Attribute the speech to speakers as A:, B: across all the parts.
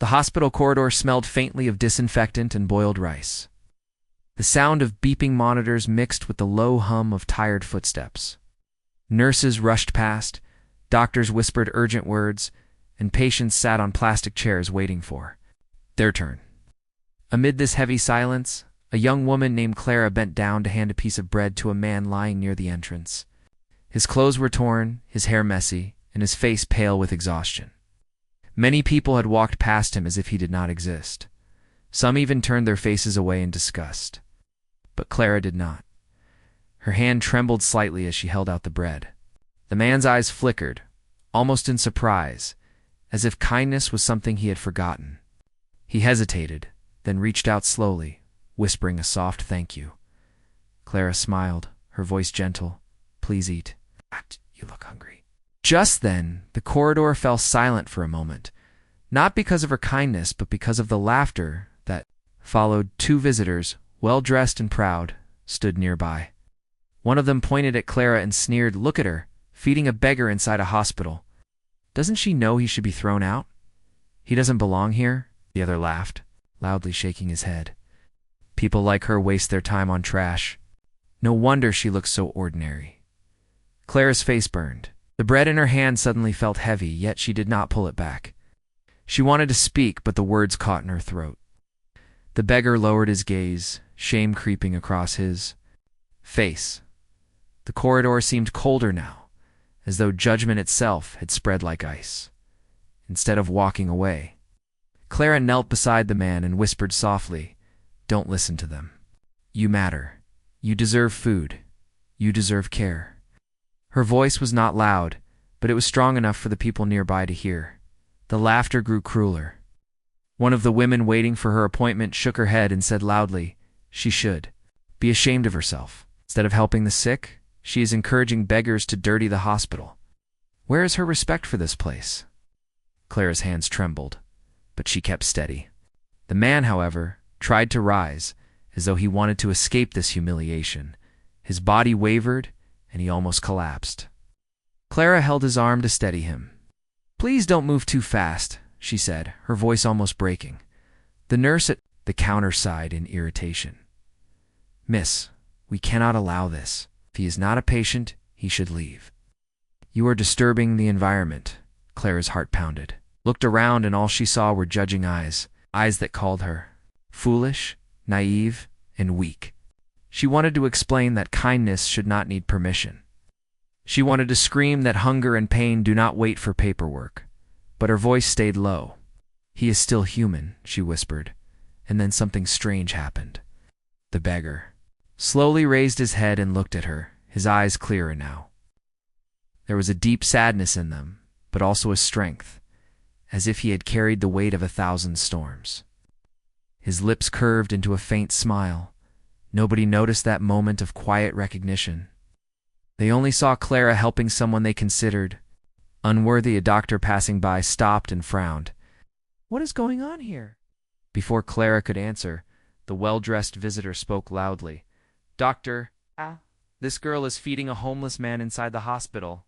A: The hospital corridor smelled faintly of disinfectant and boiled rice. The sound of beeping monitors mixed with the low hum of tired footsteps. Nurses rushed past, doctors whispered urgent words, and patients sat on plastic chairs waiting for their turn. Amid this heavy silence, a young woman named Clara bent down to hand a piece of bread to a man lying near the entrance. His clothes were torn, his hair messy, and his face pale with exhaustion. Many people had walked past him as if he did not exist. Some even turned their faces away in disgust. But Clara did not. Her hand trembled slightly as she held out the bread. The man's eyes flickered, almost in surprise, as if kindness was something he had forgotten. He hesitated, then reached out slowly, whispering a soft thank you. Clara smiled, her voice gentle. "Please eat. You look hungry." Just then, the corridor fell silent for a moment, not because of her kindness, but because of the laughter that followed. Two visitors, well-dressed and proud, stood nearby. One of them pointed at Clara and sneered, "Look at her, feeding a beggar inside a hospital. Doesn't she know he should be thrown out? He doesn't belong here." The other laughed, loudly shaking his head. "People like her waste their time on trash. No wonder she looks so ordinary." Clara's face burned. The bread in her hand suddenly felt heavy, yet she did not pull it back. She wanted to speak, but the words caught in her throat. The beggar lowered his gaze, shame creeping across his face. The corridor seemed colder now, as though judgment itself had spread like ice. Instead of walking away, Clara knelt beside the man and whispered softly, "Don't listen to them. You matter. You deserve food. You deserve care." Her voice was not loud, but it was strong enough for the people nearby to hear. The laughter grew crueler. One of the women waiting for her appointment shook her head and said loudly, "She should be ashamed of herself. Instead of helping the sick, she is encouraging beggars to dirty the hospital. Where is her respect for this place?" Clara's hands trembled, but she kept steady. The man, however, tried to rise, as though he wanted to escape this humiliation. His body wavered, and he almost collapsed. Clara held his arm to steady him. "Please don't move too fast," she said, her voice almost breaking. The nurse at the counter sighed in irritation. "Miss, we cannot allow this. If he is not a patient, he should leave." "You are disturbing the environment." Clara's heart pounded. Looked around and all she saw were judging eyes, eyes that called her foolish, naive, and weak. She wanted to explain that kindness should not need permission. She wanted to scream that hunger and pain do not wait for paperwork, but her voice stayed low. "He is still human," she whispered, and then something strange happened. The beggar slowly raised his head and looked at her, his eyes clearer now. There was a deep sadness in them, but also a strength, as if he had carried the weight of 1,000 storms. His lips curved into a faint smile. Nobody noticed that moment of quiet recognition. They only saw Clara helping someone they considered unworthy. A doctor passing by stopped and frowned. "What is going on here?" Before Clara could answer, the well-dressed visitor spoke loudly. "Doctor, this girl is feeding a homeless man inside the hospital.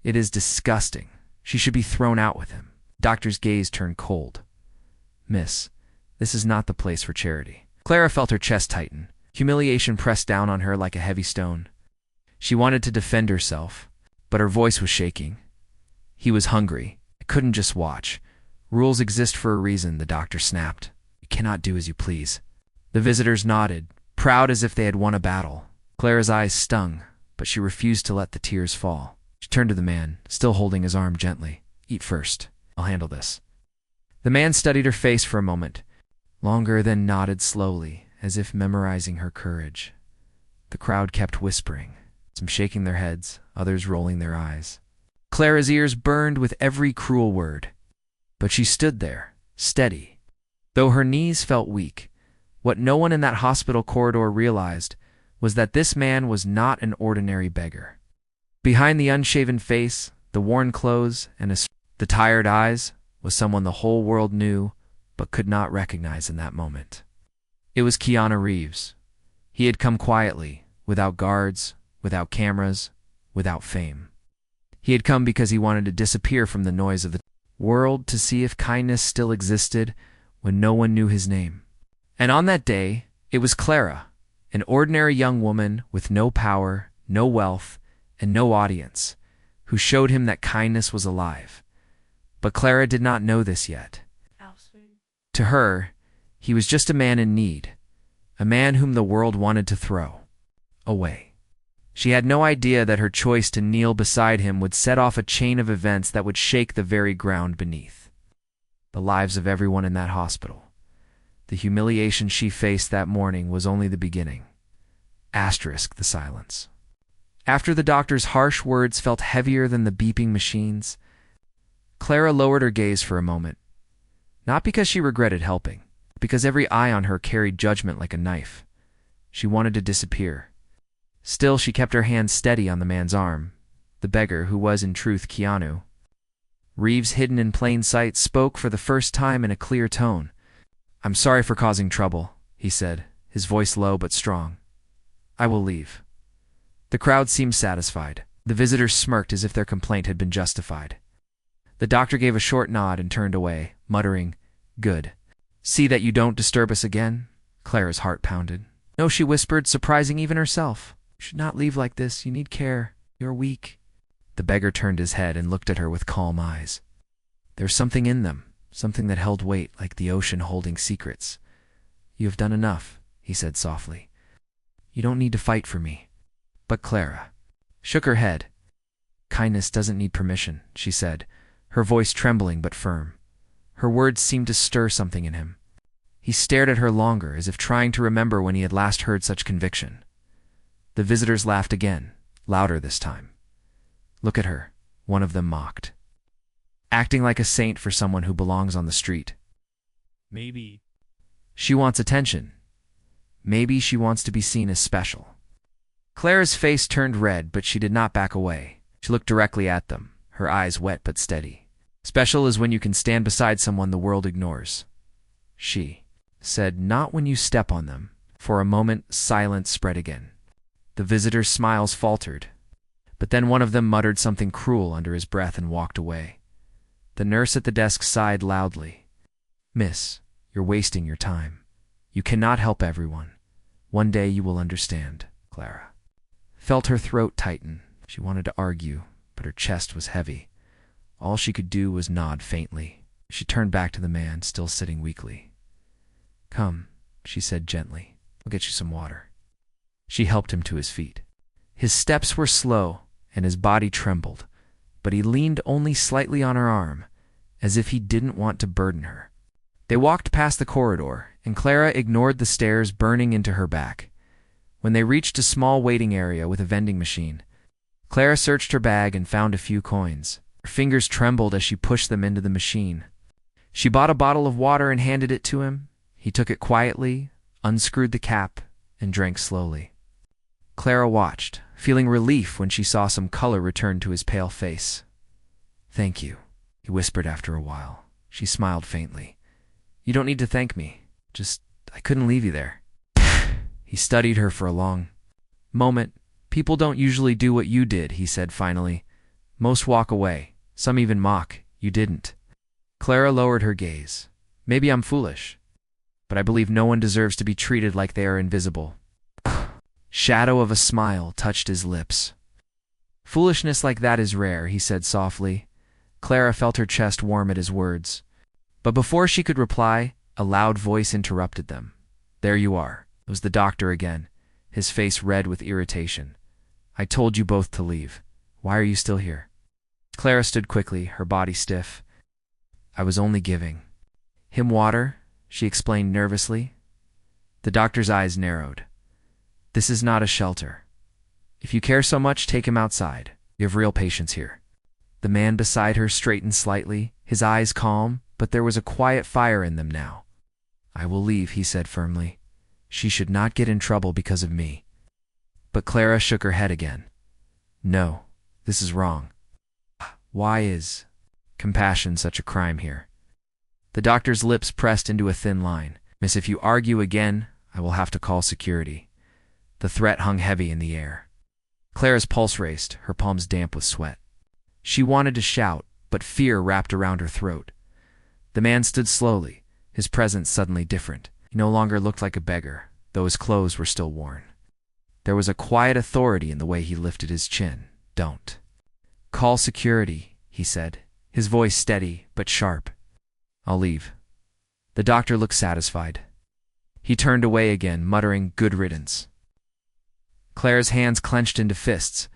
A: It is disgusting. She should be thrown out with him." Doctor's gaze turned cold. "Miss, this is not the place for charity." Clara felt her chest tighten. Humiliation pressed down on her like a heavy stone. She wanted to defend herself, but her voice was shaking. "He was hungry. I couldn't just watch. Rules exist for a reason," the doctor snapped. "You cannot do as you please." The visitors nodded, proud as if they had won a battle. Clara's eyes stung, but she refused to let the tears fall. She turned to the man, still holding his arm gently. "Eat first. I'll handle this." The man studied her face for a moment, longer, then nodded slowly, as if memorizing her courage. The crowd kept whispering, some shaking their heads, others rolling their eyes. Clara's ears burned with every cruel word, but she stood there, steady. Though her knees felt weak, what no one in that hospital corridor realized was that this man was not an ordinary beggar. Behind the unshaven face, the worn clothes, and the tired eyes was someone the whole world knew but could not recognize in that moment. It was Keanu Reeves. He had come quietly, without guards, without cameras, without fame. He had come because he wanted to disappear from the noise of the world to see if kindness still existed when no one knew his name. And on that day, it was Clara, an ordinary young woman with no power, no wealth, and no audience, who showed him that kindness was alive. But Clara did not know this yet. To her, he was just a man in need, a man whom the world wanted to throw away. She had no idea that her choice to kneel beside him would set off a chain of events that would shake the very ground beneath the lives of everyone in that hospital. The humiliation she faced that morning was only the beginning. Asterisk the silence. After the doctor's harsh words felt heavier than the beeping machines, Clara lowered her gaze for a moment, not because she regretted helping, but because every eye on her carried judgment like a knife. She wanted to disappear. Still, she kept her hand steady on the man's arm. The beggar, who was in truth Keanu Reeves, hidden in plain sight, spoke for the first time in a clear tone. "I'm sorry for causing trouble," he said, his voice low but strong. "I will leave." The crowd seemed satisfied. The visitors smirked as if their complaint had been justified. The doctor gave a short nod and turned away, muttering, "Good. See that you don't disturb us again?" Clara's heart pounded. "No," she whispered, surprising even herself. "You should not leave like this. You need care. You're weak." The beggar turned his head and looked at her with calm eyes. There was something in them, something that held weight like the ocean holding secrets. "You have done enough," he said softly. "You don't need to fight for me." But Clara shook her head. "Kindness doesn't need permission," she said, her voice trembling but firm. Her words seemed to stir something in him. He stared at her longer, as if trying to remember when he had last heard such conviction. The visitors laughed again, louder this time. "Look at her," one of them mocked. "Acting like a saint for someone who belongs on the street.
B: Maybe
A: She wants attention. Maybe she wants to be seen as special." Clara's face turned red, but she did not back away. She looked directly at them, her eyes wet but steady. "Special is when you can stand beside someone the world ignores," she said, "not when you step on them." For a moment, silence spread again. The visitors' smiles faltered, but then one of them muttered something cruel under his breath and walked away. The nurse at the desk sighed loudly. "Miss, you're wasting your time. You cannot help everyone. One day you will understand." Clara felt her throat tighten. She wanted to argue, but her chest was heavy. All she could do was nod faintly. She turned back to the man, still sitting weakly. "Come," she said gently. "I'll get you some water." She helped him to his feet. His steps were slow, and his body trembled, but he leaned only slightly on her arm, as if he didn't want to burden her. They walked past the corridor, and Clara ignored the stares burning into her back. When they reached a small waiting area with a vending machine, Clara searched her bag and found a few coins. Her fingers trembled as she pushed them into the machine. She bought a bottle of water and handed it to him. He took it quietly, unscrewed the cap, and drank slowly. Clara watched, feeling relief when she saw some color return to his pale face. "Thank you," he whispered after a while. She smiled faintly. "You don't need to thank me. I couldn't leave you there." He studied her for a long moment. "People don't usually do what you did," he said finally. "Most walk away. Some even mock. You didn't." Clara lowered her gaze. "Maybe I'm foolish, but I believe no one deserves to be treated like they are invisible." Shadow of a smile touched his lips. "Foolishness like that is rare," he said softly. Clara felt her chest warm at his words. But before she could reply, a loud voice interrupted them. "There you are." It was the doctor again, his face red with irritation. "I told you both to leave. Why are you still here?" Clara stood quickly, her body stiff. "I was only giving him water," she explained nervously. The doctor's eyes narrowed. "This is not a shelter. If you care so much, take him outside. You have real patients here." The man beside her straightened slightly, his eyes calm, but there was a quiet fire in them now. "I will leave," he said firmly. "She should not get in trouble because of me." But Clara shook her head again. "No, this is wrong. Why is compassion such a crime here?" The doctor's lips pressed into a thin line. "Miss, if you argue again, I will have to call security." The threat hung heavy in the air. Clara's pulse raced, her palms damp with sweat. She wanted to shout, but fear wrapped around her throat. The man stood slowly, his presence suddenly different. He no longer looked like a beggar, though his clothes were still worn. There was a quiet authority in the way he lifted his chin. "Don't. Call security," he said, his voice steady but sharp. "I'll leave." The doctor looked satisfied. He turned away again, muttering, "Good riddance." Claire's hands clenched into fists.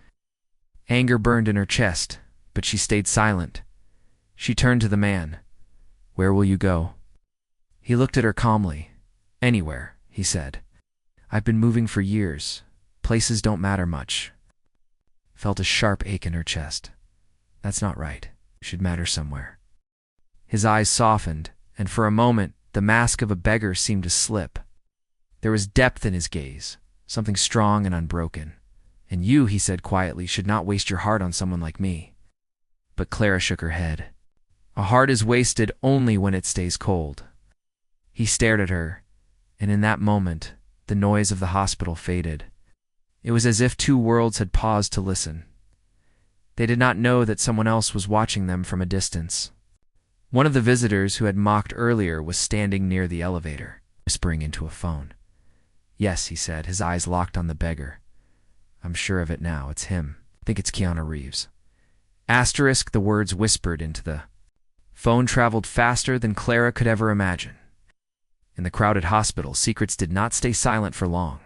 A: Anger burned in her chest, but she stayed silent. She turned to the man. "Where will you go?" He looked at her calmly. "Anywhere," he said. "I've been moving for years. Places don't matter much." Felt a sharp ache in her chest. That's not right. It should matter somewhere. His eyes softened, and for a moment, the mask of a beggar seemed to slip. There was depth in his gaze, something strong and unbroken. "And you," he said quietly, "should not waste your heart on someone like me." But Clara shook her head. "A heart is wasted only when it stays cold." He stared at her, and in that moment, the noise of the hospital faded. It was as if two worlds had paused to listen. They did not know that someone else was watching them from a distance. One of the visitors who had mocked earlier was standing near the elevator, whispering into a phone. "Yes," he said, his eyes locked on the beggar. "I'm sure of it now. It's him. I think it's Keanu Reeves." Asterisk, the words whispered into the phone traveled faster than Clara could ever imagine. In the crowded hospital, secrets did not stay silent for long.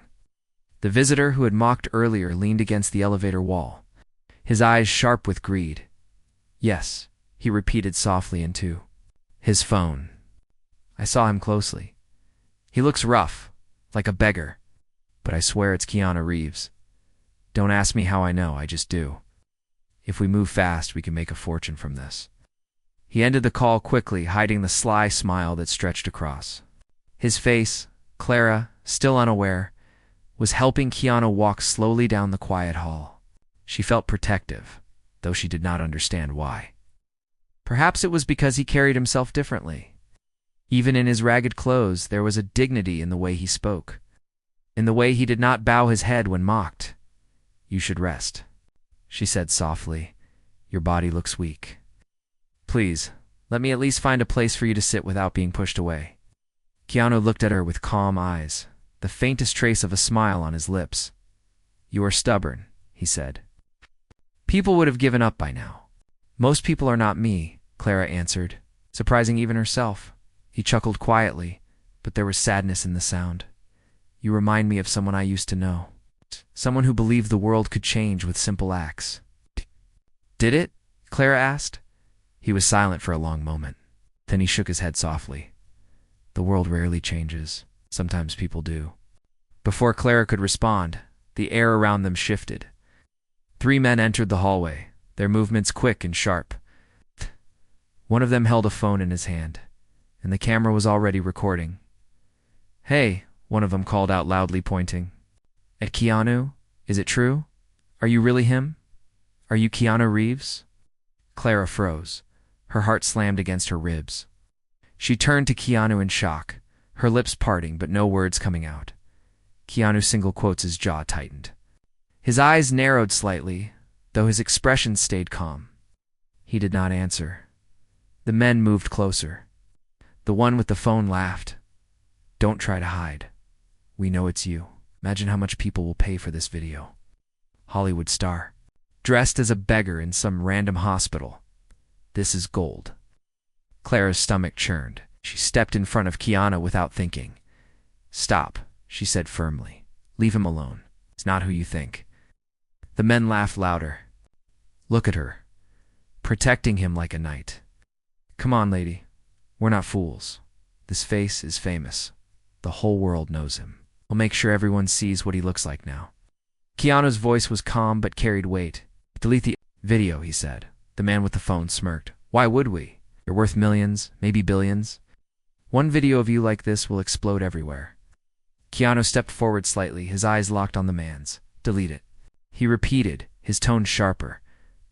A: The visitor who had mocked earlier leaned against the elevator wall, his eyes sharp with greed. "Yes," he repeated softly into his phone. "I saw him closely. He looks rough, like a beggar, but I swear it's Keanu Reeves. Don't ask me how I know, I just do. If we move fast, we can make a fortune from this." He ended the call quickly, hiding the sly smile that stretched across his face. Clara, still unaware, was helping Keanu walk slowly down the quiet hall. She felt protective, though she did not understand why. Perhaps it was because he carried himself differently. Even in his ragged clothes, there was a dignity in the way he spoke, in the way he did not bow his head when mocked. "You should rest," she said softly. "Your body looks weak. Please, let me at least find a place for you to sit without being pushed away." Keanu looked at her with calm eyes, the faintest trace of a smile on his lips. "You are stubborn," he said. "People would have given up by now." "Most people are not me," Clara answered, surprising even herself. He chuckled quietly, but there was sadness in the sound. "You remind me of someone I used to know. Someone who believed the world could change with simple acts." "Did it?" Clara asked. He was silent for a long moment. Then he shook his head softly. "The world rarely changes. Sometimes people do." Before Clara could respond, the air around them shifted. 3 men entered the hallway, their movements quick and sharp. One of them held a phone in his hand, and the camera was already recording. "Hey," one of them called out loudly, pointing. "At Keanu? Is it true? Are you really him? Are you Keanu Reeves?" Clara froze. Her heart slammed against her ribs. She turned to Keanu in shock, her lips parting but no words coming out. Keanu single quotes, his jaw tightened. His eyes narrowed slightly, though his expression stayed calm. He did not answer. The men moved closer. The one with the phone laughed. "Don't try to hide. We know it's you. Imagine how much people will pay for this video. Hollywood star, dressed as a beggar in some random hospital. This is gold." Clara's stomach churned. She stepped in front of Keanu without thinking. "Stop," she said firmly. "Leave him alone. It's not who you think." The men laughed louder. "Look at her, protecting him like a knight. Come on, lady. We're not fools. This face is famous. The whole world knows him. We'll make sure everyone sees what he looks like now." Keanu's voice was calm but carried weight. "Delete the video," he said. The man with the phone smirked. "Why would we? You're worth millions, maybe billions. One video of you like this will explode everywhere." Keanu stepped forward slightly, his eyes locked on the man's. "Delete it," he repeated, his tone sharper.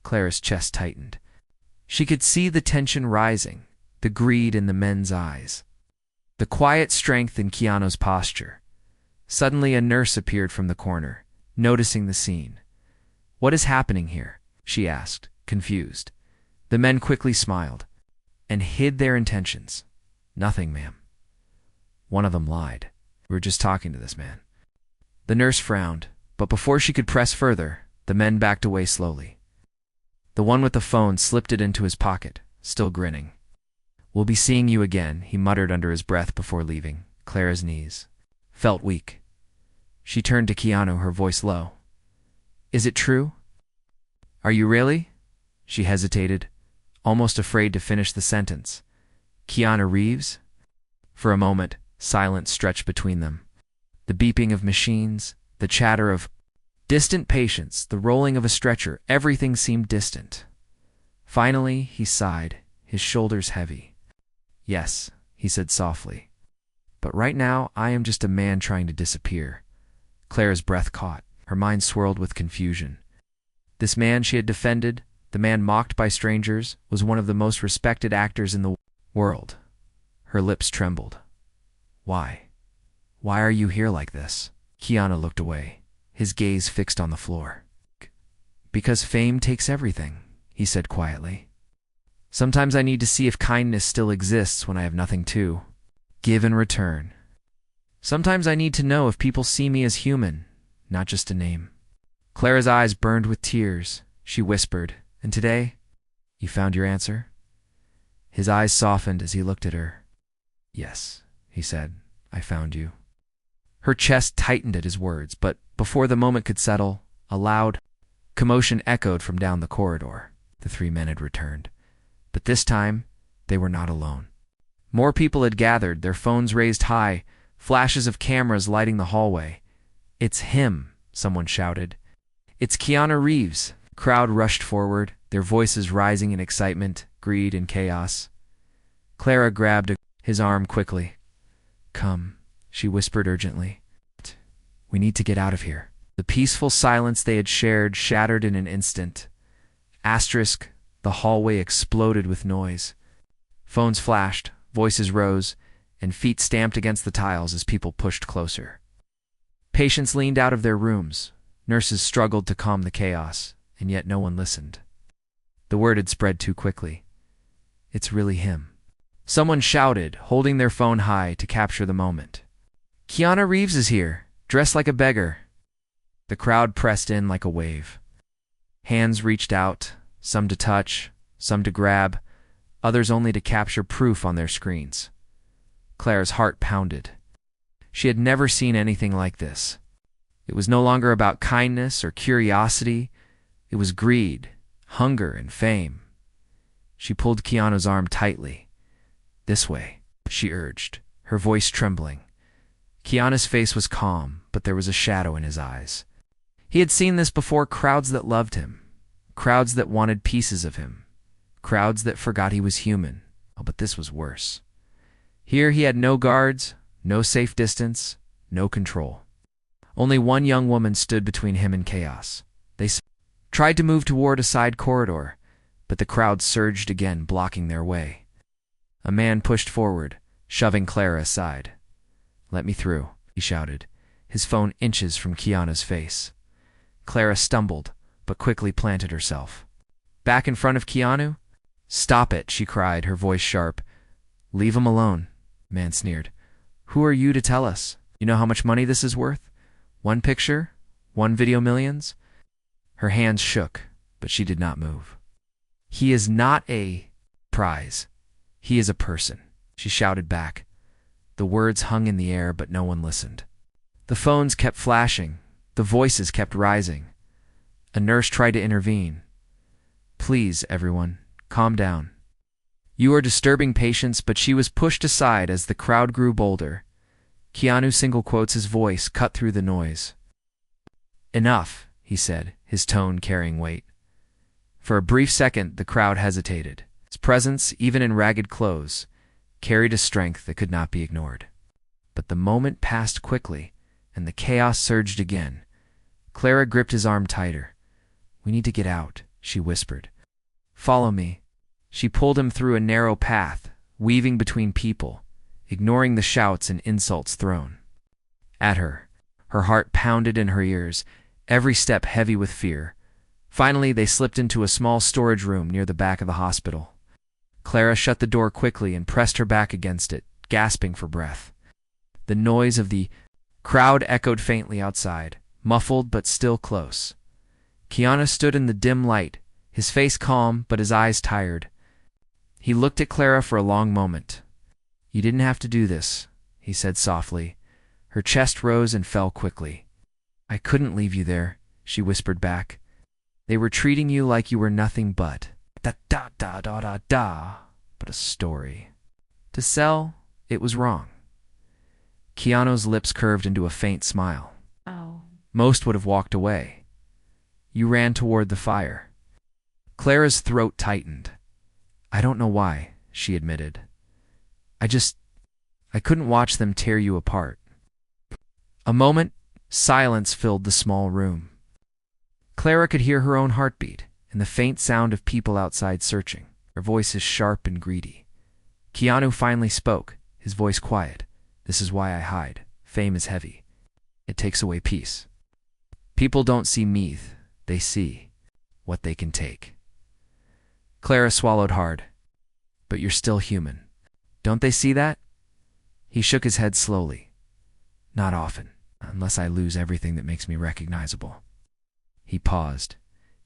A: Clara's chest tightened. She could see the tension rising, the greed in the men's eyes, the quiet strength in Keanu's posture. Suddenly a nurse appeared from the corner, noticing the scene. "What is happening here?" she asked, confused. The men quickly smiled and hid their intentions. "Nothing, ma'am." One of them lied. "We were just talking to this man." The nurse frowned, but before she could press further, the men backed away slowly. The one with the phone slipped it into his pocket, still grinning. "We'll be seeing you again," he muttered under his breath before leaving. Clara's knees felt weak. She turned to Keanu, her voice low. "Is it true? Are you really?" She hesitated, almost afraid to finish the sentence. "KeanuReeves?" For a moment, silence stretched between them. The beeping of machines, the chatter of distant patients, the rolling of a stretcher, everything seemed distant. Finally, he sighed, his shoulders heavy. "Yes," he said softly. "But right now, I am just a man trying to disappear." Clara's breath caught. Her mind swirled with confusion. This man she had defended, the man mocked by strangers, was one of the most respected actors in the world. Her lips trembled. "Why? Why are you here like this?" Keanu looked away, his gaze fixed on the floor. "Because fame takes everything," he said quietly. "Sometimes I need to see if kindness still exists when I have nothing to give in return. Sometimes I need to know if people see me as human, not just a name." Clara's eyes burned with tears. She whispered, "And today, you found your answer?" His eyes softened as he looked at her. "Yes," he said, "I found you." Her chest tightened at his words, but before the moment could settle, a loud commotion echoed from down the corridor. The three men had returned. But this time, they were not alone. More people had gathered, their phones raised high, flashes of cameras lighting the hallway. "It's him," someone shouted. "It's Keanu Reeves." The crowd rushed forward, their voices rising in excitement, greed, and chaos. Clara grabbed his arm quickly. "Come," she whispered urgently. "We need to get out of here." The peaceful silence they had shared shattered in an instant. Asterisk, the hallway exploded with noise. Phones flashed, voices rose, and feet stamped against the tiles as people pushed closer. Patients leaned out of their rooms. Nurses struggled to calm the chaos, and yet no one listened. The word had spread too quickly. "It's really him." Someone shouted, holding their phone high to capture the moment. "Keanu Reeves is here, dressed like a beggar." The crowd pressed in like a wave. Hands reached out, some to touch, some to grab, others only to capture proof on their screens. Clara's heart pounded. She had never seen anything like this. It was no longer about kindness or curiosity. It was greed, hunger, and fame. She pulled Keanu's arm tightly. "This way," she urged, her voice trembling. Keanu's face was calm, but there was a shadow in his eyes. He had seen this before: crowds that loved him, crowds that wanted pieces of him, crowds that forgot he was human. Oh, but this was worse. Here he had no guards, no safe distance, no control. Only one young woman stood between him and chaos. They tried to move toward a side corridor, but the crowd surged again, blocking their way. A man pushed forward, shoving Clara aside. "Let me through," he shouted, his phone inches from Keanu's face. Clara stumbled, but quickly planted herself. Back in front of Keanu? "Stop it," she cried, her voice sharp. "Leave him alone," the man sneered. "Who are you to tell us? You know how much money this is worth? One picture? One video millions?" Her hands shook, but she did not move. "He is not a prize. He is a person," she shouted back. The words hung in the air, but no one listened. The phones kept flashing. The voices kept rising. A nurse tried to intervene. "Please, everyone, calm down. You are disturbing patients," but she was pushed aside as the crowd grew bolder. Keanu single quotes his voice cut through the noise. "Enough," he said, his tone carrying weight. For a brief second, the crowd hesitated. His presence, even in ragged clothes, carried a strength that could not be ignored. But the moment passed quickly, and the chaos surged again. Clara gripped his arm tighter. "We need to get out," she whispered. "Follow me." She pulled him through a narrow path, weaving between people, ignoring the shouts and insults thrown at her. Her heart pounded in her ears, every step heavy with fear. Finally, they slipped into a small storage room near the back of the hospital. Clara shut the door quickly and pressed her back against it, gasping for breath. The noise of the crowd echoed faintly outside, muffled but still close. Keanu stood in the dim light, his face calm but his eyes tired. He looked at Clara for a long moment. "You didn't have to do this," he said softly. Her chest rose and fell quickly. "I couldn't leave you there," she whispered back. "They were treating you like you were nothing but but a story. To sell, it was wrong." Keanu's lips curved into a faint smile.
B: Oh.
A: Most would have walked away. "You ran toward the fire." Clara's throat tightened. "I don't know why," she admitted. I couldn't watch them tear you apart." A moment, silence filled the small room. Clara could hear her own heartbeat and the faint sound of people outside searching, their voices sharp and greedy. Keanu finally spoke, his voice quiet. "This is why I hide. Fame is heavy. It takes away peace. People don't see Meath, they see what they can take." Clara swallowed hard. "But you're still human. Don't they see that?" He shook his head slowly. "Not often, unless I lose everything that makes me recognizable." He paused,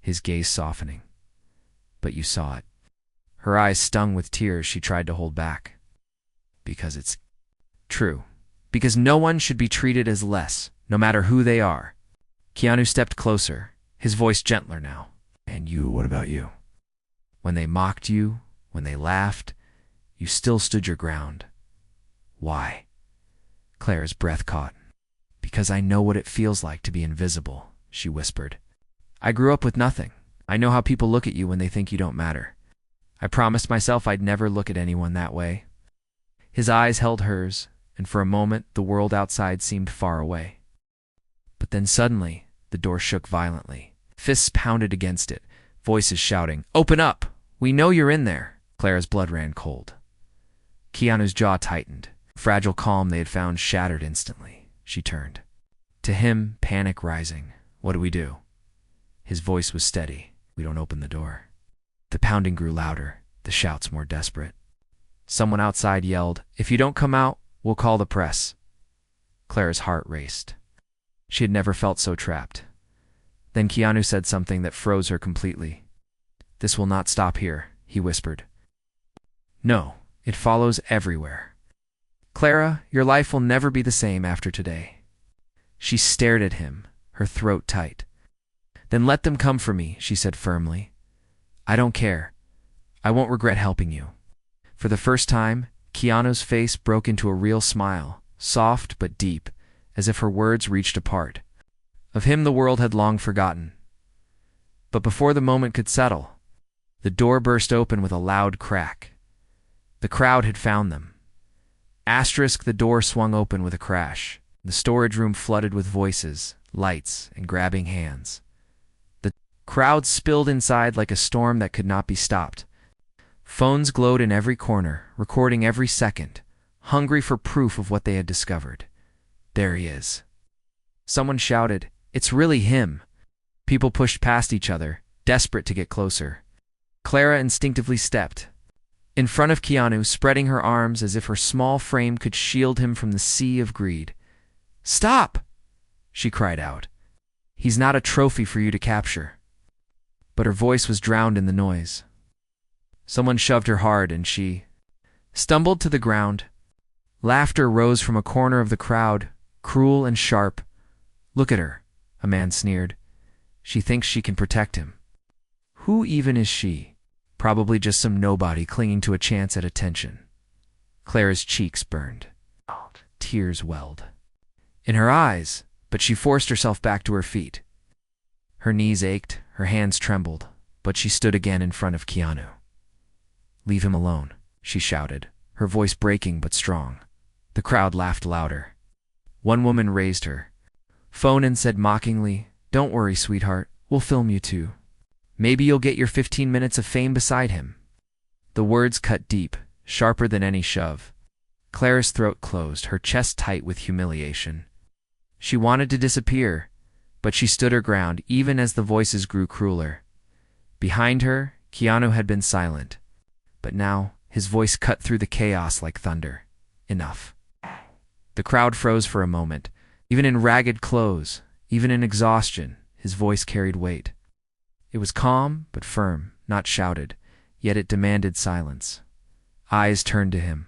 A: his gaze softening. "But you saw it." Her eyes stung with tears she tried to hold back. "Because it's true. Because no one should be treated as less, no matter who they are." Keanu stepped closer, his voice gentler now. "And you, what about you? When they mocked you, when they laughed, you still stood your ground. Why?" Clara's breath caught. "Because I know what it feels like to be invisible," she whispered. "I grew up with nothing. I know how people look at you when they think you don't matter. I promised myself I'd never look at anyone that way." His eyes held hers, and for a moment the world outside seemed far away. But then suddenly, the door shook violently. Fists pounded against it, voices shouting, "Open up! We know you're in there!" Clara's blood ran cold. Keanu's jaw tightened. Fragile calm they had found shattered instantly. She turned. To him, panic rising. "What do we do?" His voice was steady. "We don't open the door." The pounding grew louder, the shouts more desperate. Someone outside yelled, "If you don't come out, we'll call the press." Clara's heart raced. She had never felt so trapped. Then Keanu said something that froze her completely. "This will not stop here," he whispered. "No, it follows everywhere. Clara, your life will never be the same after today." She stared at him, her throat tight. "Then let them come for me," she said firmly. "I don't care. I won't regret helping you." For the first time, Keanu's face broke into a real smile, soft but deep, as if her words reached a part. Of him the world had long forgotten. But before the moment could settle, the door burst open with a loud crack. The crowd had found them. The door swung open with a crash. The storage room flooded with voices, lights, and grabbing hands. The crowd spilled inside like a storm that could not be stopped. Phones glowed in every corner, recording every second, hungry for proof of what they had discovered. "There he is." Someone shouted, "It's really him." People pushed past each other, desperate to get closer. Clara instinctively stepped. In front of Keanu, spreading her arms as if her small frame could shield him from the sea of greed. "Stop!" she cried out. "He's not a trophy for you to capture." But her voice was drowned in the noise. Someone shoved her hard and she stumbled to the ground. Laughter rose from a corner of the crowd, cruel and sharp. "Look at her," a man sneered. "She thinks she can protect him. Who even is she? Probably just some nobody clinging to a chance at attention." Clara's cheeks burned. Tears welled in her eyes, but she forced herself back to her feet. Her knees ached, her hands trembled, but she stood again in front of Keanu. "Leave him alone," she shouted, her voice breaking but strong. The crowd laughed louder. One woman raised her phone and said mockingly, "Don't worry, sweetheart, we'll film you too. Maybe you'll get your 15 minutes of fame beside him." The words cut deep, sharper than any shove. Clara's throat closed, her chest tight with humiliation. She wanted to disappear, But she stood her ground even as the voices grew crueler. Behind her, Keanu had been silent, but now his voice cut through the chaos like thunder. Enough. The crowd froze for a moment. Even in ragged clothes, even in exhaustion, his voice carried weight. It was calm but firm, not shouted, yet it demanded silence. Eyes turned to him,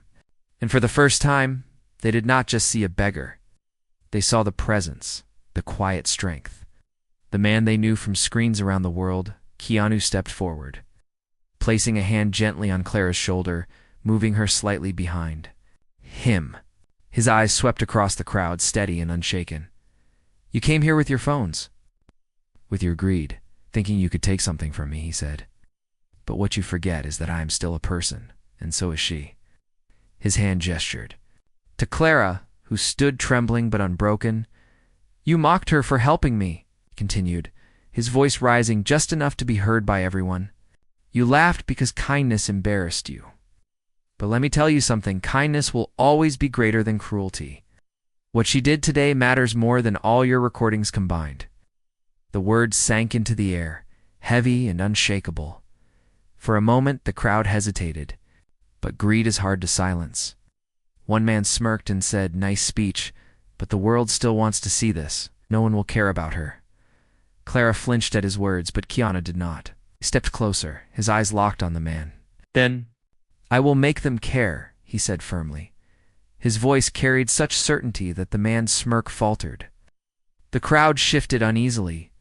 A: and for the first time, they did not just see a beggar. They saw the presence, the quiet strength. The man they knew from screens around the world. Keanu stepped forward, placing a hand gently on Clara's shoulder, moving her slightly behind. Him. His eyes swept across the crowd, steady and unshaken. "You came here with your phones." "With your greed, thinking you could take something from me," he said. "But what you forget is that I am still a person, and so is she." His hand gestured. To Clara, who stood trembling but unbroken, "You mocked her for helping me," he continued, his voice rising just enough to be heard by everyone. "You laughed because kindness embarrassed you. But let me tell you something, kindness will always be greater than cruelty. What she did today matters more than all your recordings combined." The words sank into the air, heavy and unshakable. For a moment, the crowd hesitated, but greed is hard to silence. One man smirked and said, "Nice speech, but the world still wants to see this. No one will care about her." Clara flinched at his words, but Keanu did not. He stepped closer, his eyes locked on the man. "Then I will make them care," he said firmly. His voice carried such certainty that the man's smirk faltered. The crowd shifted uneasily,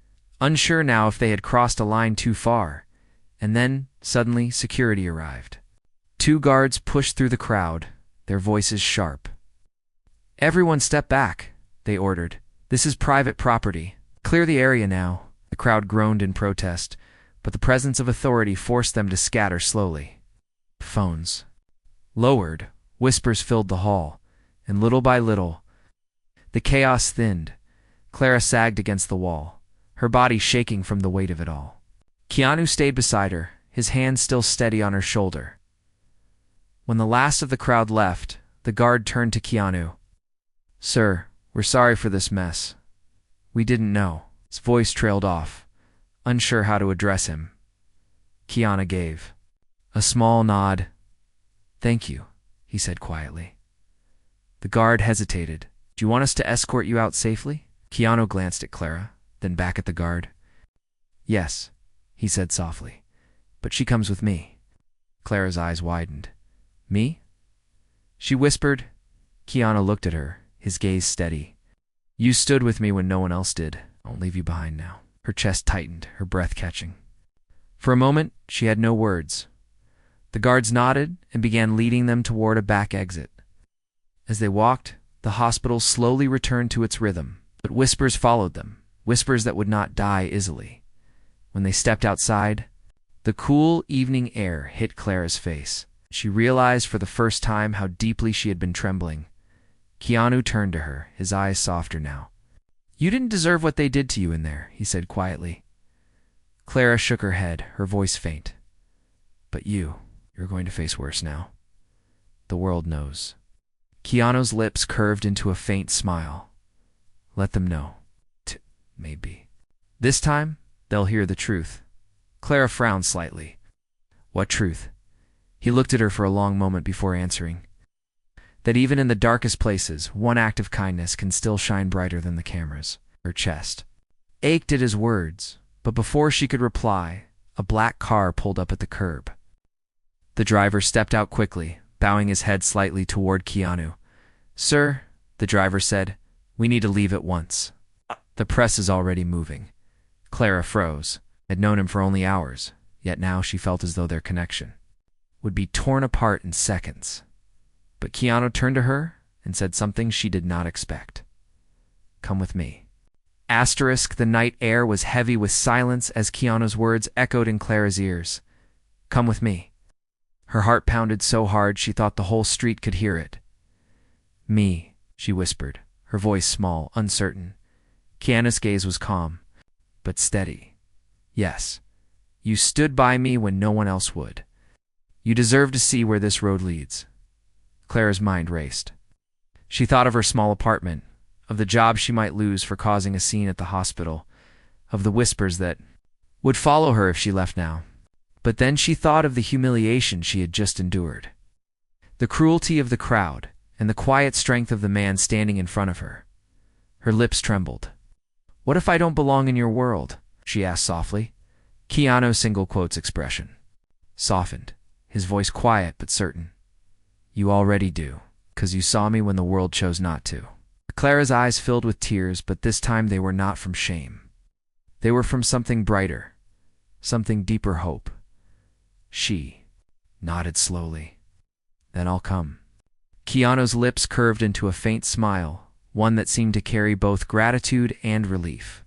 A: unsure now if they had crossed a line too far. And then, suddenly, security arrived. 2 guards pushed through the crowd, their voices sharp. "Everyone step back," they ordered. "This is private property. Clear the area now." The crowd groaned in protest, but the presence of authority forced them to scatter slowly. Phones lowered, whispers filled the hall, and little by little, the chaos thinned. Clara sagged against the wall, her body shaking from the weight of it all. Keanu stayed beside her, his hand still steady on her shoulder. When the last of the crowd left, the guard turned to Keanu. "Sir, we're sorry for this mess. We didn't know." His voice trailed off, unsure how to address him. Keanu gave a small nod. "Thank you," he said quietly. The guard hesitated. "Do you want us to escort you out safely?" Keanu glanced at Clara, then back at the guard. "Yes," he said softly, "but she comes with me." Clara's eyes widened. "Me?" she whispered. Keanu looked at her, his gaze steady. "You stood with me when no one else did. I won't leave you behind now." Her chest tightened, her breath catching. For a moment, she had no words. The guards nodded and began leading them toward a back exit. As they walked, the hospital slowly returned to its rhythm, but whispers followed them, whispers that would not die easily. When they stepped outside, the cool evening air hit Clara's face. She realized for the first time how deeply she had been trembling. Keanu turned to her, his eyes softer now. "You didn't deserve what they did to you in there," he said quietly. Clara shook her head, her voice faint. "But you're going to face worse now. The world knows." Keanu's lips curved into a faint smile. "Let them know. Maybe. This time, they'll hear the truth." Clara frowned slightly. "What truth?" He looked at her for a long moment before answering. "That even in the darkest places, one act of kindness can still shine brighter than the cameras." Her chest ached at his words, but before she could reply, a black car pulled up at the curb. The driver stepped out quickly, bowing his head slightly toward Keanu. "Sir," the driver said, "we need to leave at once. The press is already moving." Clara froze. Had known him for only hours, yet now she felt as though their connection would be torn apart in seconds. But Keanu turned to her and said something she did not expect. "Come with me." The night air was heavy with silence as Keanu's words echoed in Clara's ears. "Come with me." Her heart pounded so hard she thought the whole street could hear it. "Me," she whispered, her voice small, uncertain. Keanu's gaze was calm, but steady. "Yes, you stood by me when no one else would. You deserve to see where this road leads." Clara's mind raced. She thought of her small apartment, of the job she might lose for causing a scene at the hospital, of the whispers that would follow her if she left now. But then she thought of the humiliation she had just endured, the cruelty of the crowd, and the quiet strength of the man standing in front of her. Her lips trembled. "What if I don't belong in your world?" she asked softly. Keanu's single quotes expression softened, his voice quiet but certain. "You already do, 'cause you saw me when the world chose not to." Clara's eyes filled with tears, but this time they were not from shame. They were from something brighter, something deeper hope. She nodded slowly. "Then I'll come." Keanu's lips curved into a faint smile, one that seemed to carry both gratitude and relief.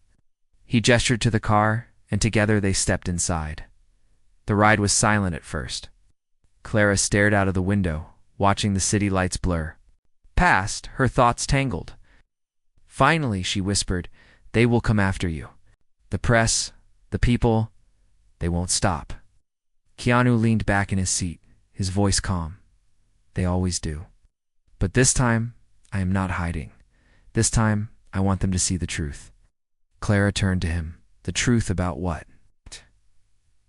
A: He gestured to the car, and together they stepped inside. The ride was silent at first. Clara stared out of the window, watching the city lights blur. Past, her thoughts tangled. Finally, she whispered, "They will come after you. The press, the people, they won't stop." Keanu leaned back in his seat, his voice calm. "They always do. But this time, I am not hiding. This time, I want them to see the truth." Clara turned to him. "The truth about what?"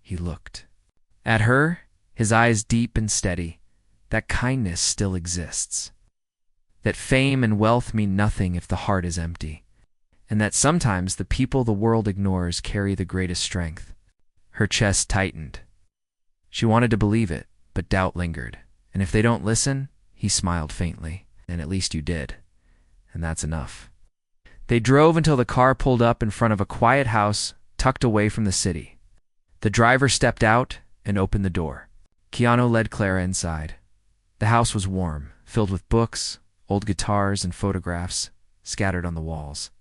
A: He looked at her, his eyes deep and steady. "That kindness still exists. That fame and wealth mean nothing if the heart is empty. And that sometimes the people the world ignores carry the greatest strength." Her chest tightened. She wanted to believe it, but doubt lingered. "And if they don't listen," he smiled faintly, "then at least you did. And that's enough." They drove until the car pulled up in front of a quiet house tucked away from the city. The driver stepped out and opened the door. Keanu led Clara inside. The house was warm, filled with books, old guitars, and photographs scattered on the walls.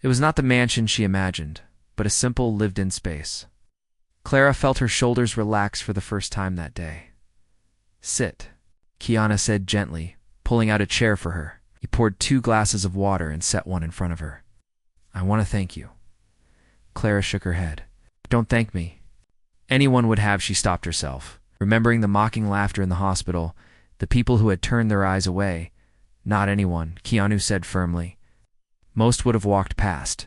A: It was not the mansion she imagined, but a simple, lived-in space. Clara felt her shoulders relax for the first time that day. "Sit," Keanu said gently, pulling out a chair for her. He poured 2 glasses of water and set one in front of her. "I want to thank you." Clara shook her head. "Don't thank me." Anyone would have. She stopped herself, remembering the mocking laughter in the hospital, the people who had turned their eyes away. "Not anyone," Keanu said firmly. "Most would have walked past.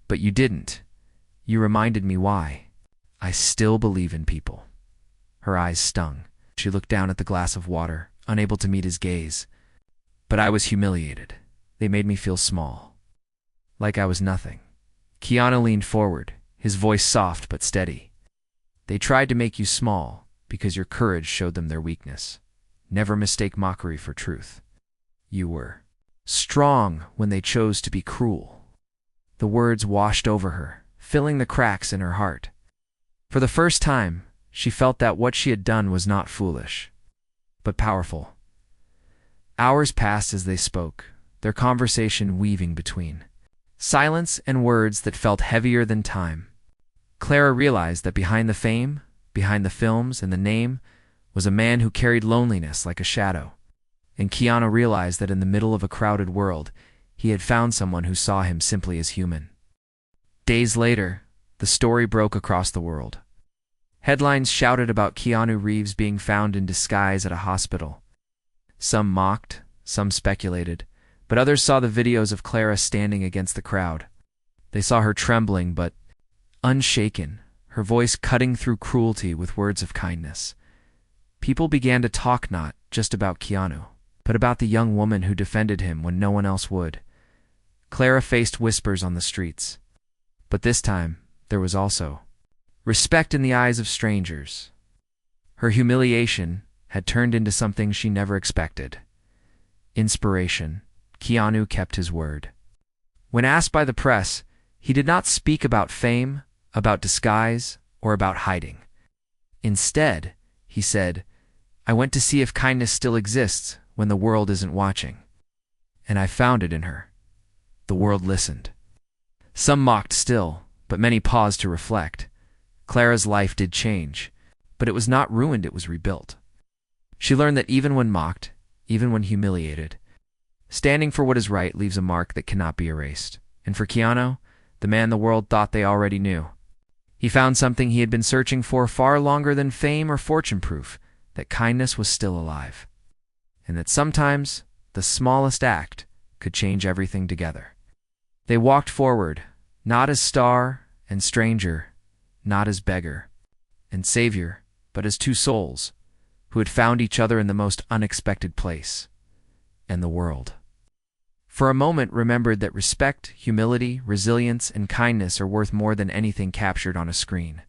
A: But you didn't. You reminded me why. I still believe in people." Her eyes stung. She looked down at the glass of water, unable to meet his gaze. "But I was humiliated. They made me feel small. Like I was nothing." Keanu leaned forward, his voice soft but steady. "They tried to make you small because your courage showed them their weakness. Never mistake mockery for truth. You were strong when they chose to be cruel." The words washed over her, filling the cracks in her heart. For the first time, she felt that what she had done was not foolish, but powerful. Hours passed as they spoke, their conversation weaving between silence and words that felt heavier than time. Clara realized that behind the fame, behind the films and the name, was a man who carried loneliness like a shadow. And Keanu realized that in the middle of a crowded world, he had found someone who saw him simply as human. Days later, the story broke across the world. Headlines shouted about Keanu Reeves being found in disguise at a hospital. Some mocked, some speculated, but others saw the videos of Clara standing against the crowd. They saw her trembling but unshaken, her voice cutting through cruelty with words of kindness. People began to talk not just about Keanu, but about the young woman who defended him when no one else would. Clara faced whispers on the streets. But this time, there was also respect in the eyes of strangers. Her humiliation had turned into something she never expected. Inspiration. Keanu kept his word. When asked by the press, he did not speak about fame, about disguise, or about hiding. Instead, he said, "I went to see if kindness still exists when the world isn't watching. And I found it in her." The world listened. Some mocked still, but many paused to reflect. Clara's life did change, but it was not ruined, it was rebuilt. She learned that even when mocked, even when humiliated, standing for what is right leaves a mark that cannot be erased. And for Keanu, the man the world thought they already knew, he found something he had been searching for far longer than fame or fortune proof, that kindness was still alive. And that sometimes the smallest act could change everything together. They walked forward, not as star and stranger, not as beggar and savior, but as two souls who had found each other in the most unexpected place, and the world. For a moment remembered that respect, humility, resilience, and kindness are worth more than anything captured on a screen.